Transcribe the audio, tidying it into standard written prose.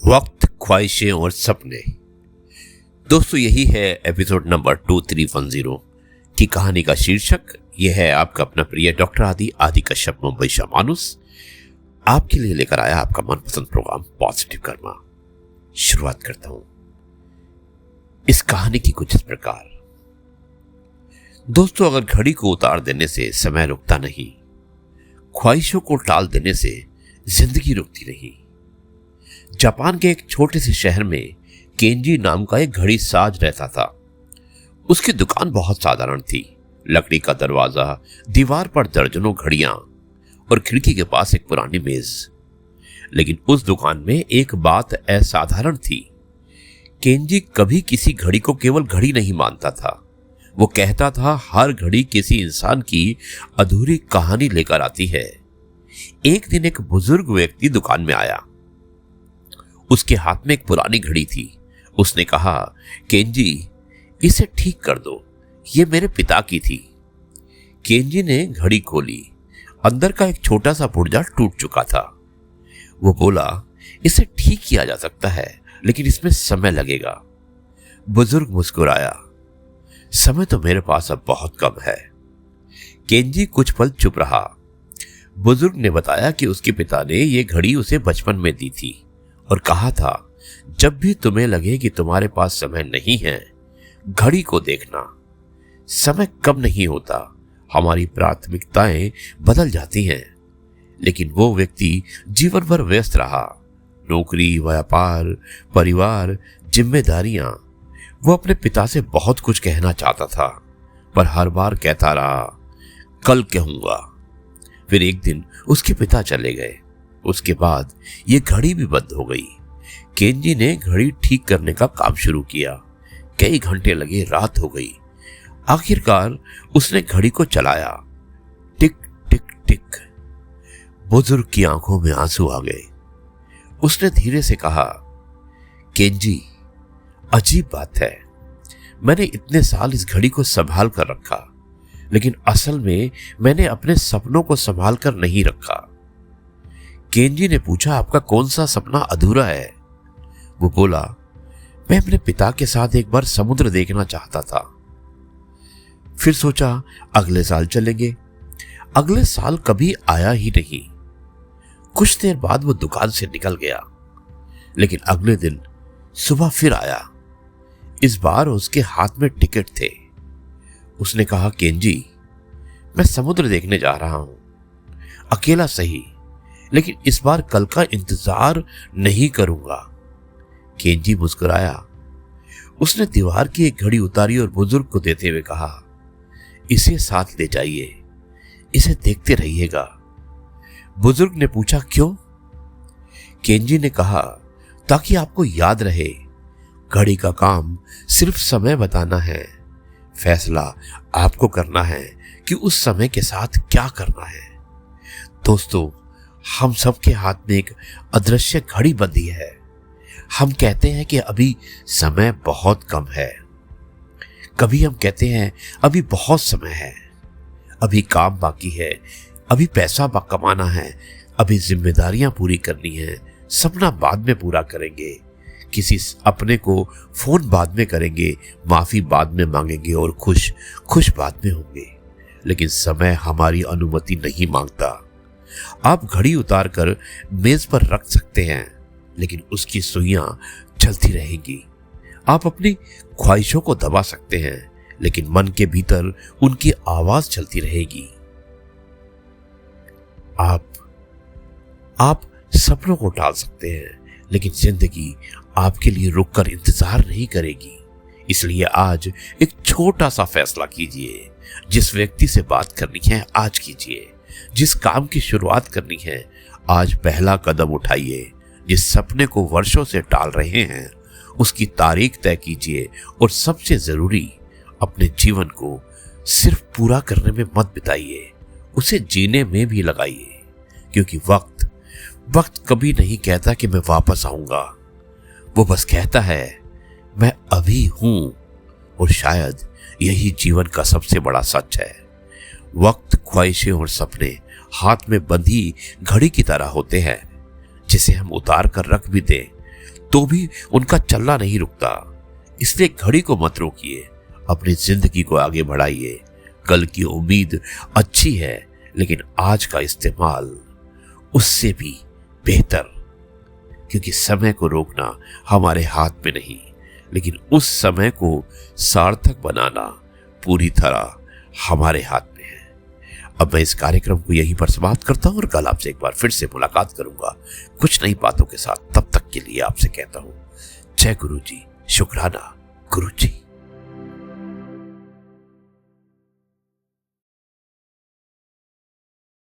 वक्त, ख्वाहिशें और सपने। दोस्तों, यही है एपिसोड नंबर 2310 की कहानी का शीर्षक। यह है आपका अपना प्रिय डॉक्टर आदि कश्यप, मुंबई शमानुस, आपके लिए लेकर आया आपका मनपसंद प्रोग्राम पॉजिटिव कर्मा। शुरुआत करता हूं इस कहानी की कुछ इस प्रकार। दोस्तों, अगर घड़ी को उतार देने से समय रुकता नहीं, ख्वाहिशों को टाल देने से जिंदगी रुकती नहीं। जापान के एक छोटे से शहर में केंजी नाम का एक घड़ी साज रहता था। उसकी दुकान बहुत साधारण थी। लकड़ी का दरवाजा, दीवार पर दर्जनों घड़ियां और खिड़की के पास एक पुरानी मेज। लेकिन उस दुकान में एक बात असाधारण थी। केंजी कभी किसी घड़ी को केवल घड़ी नहीं मानता था। वो कहता था, हर घड़ी किसी इंसान की अधूरी कहानी लेकर आती है। एक दिन एक बुजुर्ग व्यक्ति दुकान में आया। उसके हाथ में एक पुरानी घड़ी थी। उसने कहा, केंजी, इसे ठीक कर दो, ये मेरे पिता की थी। केंजी ने घड़ी खोली। अंदर का एक छोटा सा पुर्जा टूट चुका था। वो बोला, इसे ठीक किया जा सकता है, लेकिन इसमें समय लगेगा। बुजुर्ग मुस्कुराया, समय तो मेरे पास अब बहुत कम है। केंजी कुछ पल चुप रहा। बुजुर्ग ने बताया कि उसके पिता ने यह घड़ी उसे बचपन में दी थी और कहा था, जब भी तुम्हें लगे कि तुम्हारे पास समय नहीं है, घड़ी को देखना। समय कम नहीं होता, हमारी प्राथमिकताएं बदल जाती हैं। लेकिन वो व्यक्ति जीवन भर व्यस्त रहा। नौकरी, व्यापार, परिवार, जिम्मेदारियां। वो अपने पिता से बहुत कुछ कहना चाहता था, पर हर बार कहता रहा, कल कहूंगा। फिर एक दिन उसके पिता चले गए। उसके बाद ये घड़ी भी बंद हो गई। केंजी ने घड़ी ठीक करने का काम शुरू किया। कई घंटे लगे, रात हो गई। आखिरकार उसने घड़ी को चलाया। टिक टिक टिक। बुजुर्ग की आंखों में आंसू आ गए। उसने धीरे से कहा, केंजी, अजीब बात है, मैंने इतने साल इस घड़ी को संभाल कर रखा, लेकिन असल में मैंने अपने सपनों को संभाल कर नहीं रखा। केंजी ने पूछा, आपका कौन सा सपना अधूरा है? वो बोला, मैं अपने पिता के साथ एक बार समुद्र देखना चाहता था। फिर सोचा, अगले साल चलेंगे। अगले साल कभी आया ही नहीं। कुछ देर बाद वो दुकान से निकल गया। लेकिन अगले दिन सुबह फिर आया। इस बार उसके हाथ में टिकट थे। उसने कहा, केंजी, मैं समुद्र देखने जा रहा हूं, अकेला सही, लेकिन इस बार कल का इंतजार नहीं करूंगा। केंजी मुस्कुराया। उसने दीवार की एक घड़ी उतारी और बुजुर्ग को देते हुए कहा, इसे साथ ले जाइए, इसे देखते रहिएगा। बुजुर्ग ने पूछा, क्यों? केंजी ने कहा, ताकि आपको याद रहे, घड़ी का काम सिर्फ समय बताना है, फैसला आपको करना है कि उस समय के साथ क्या करना है। दोस्तों, हम सबके हाथ में एक अदृश्य घड़ी बंधी है। हम कहते हैं कि अभी समय बहुत कम है। कभी हम कहते हैं, अभी बहुत समय है, अभी काम बाकी है, अभी पैसा कमाना है, अभी जिम्मेदारियां पूरी करनी है, सपना बाद में पूरा करेंगे, किसी अपने को फोन बाद में करेंगे, माफी बाद में मांगेंगे और खुश बाद में होंगे। लेकिन समय हमारी अनुमति नहीं मांगता। आप घड़ी उतार कर मेज पर रख सकते हैं, लेकिन उसकी सुइयां चलती रहेंगी। आप अपनी ख्वाहिशों को दबा सकते हैं, लेकिन मन के भीतर उनकी आवाज चलती रहेगी। आप सपनों को टाल सकते हैं, लेकिन जिंदगी आपके लिए रुककर इंतजार नहीं करेगी। इसलिए आज एक छोटा सा फैसला कीजिए। जिस व्यक्ति से बात करनी है, आज कीजिए। जिस काम की शुरुआत करनी है, आज पहला कदम उठाइए। जिस सपने को वर्षों से टाल रहे हैं, उसकी तारीख तय कीजिए। और सबसे जरूरी, अपने जीवन को सिर्फ पूरा करने में मत बिताइए, उसे जीने में भी लगाइए। क्योंकि वक्त कभी नहीं कहता कि मैं वापस आऊंगा। वो बस कहता है, मैं अभी हूं। और शायद यही जीवन का सबसे बड़ा सच है। वक्त, ख्वाहिशें और सपने हाथ में बंधी घड़ी की तरह होते हैं, जिसे हम उतार कर रख भी दें तो भी उनका चलना नहीं रुकता। इसलिए घड़ी को मत रोकिए, अपनी जिंदगी को आगे बढ़ाइए। कल की उम्मीद अच्छी है, लेकिन आज का इस्तेमाल उससे भी बेहतर, क्योंकि समय को रोकना हमारे हाथ में नहीं, लेकिन उस समय को सार्थक बनाना पूरी तरह हमारे हाथ में है। अब मैं इस कार्यक्रम को यहीं पर समाप्त करता हूं और कल आपसे एक बार फिर से मुलाकात करूंगा कुछ नई बातों के साथ। तब तक के लिए आपसे कहता हूं जय गुरु जी, शुक्राना गुरु जी।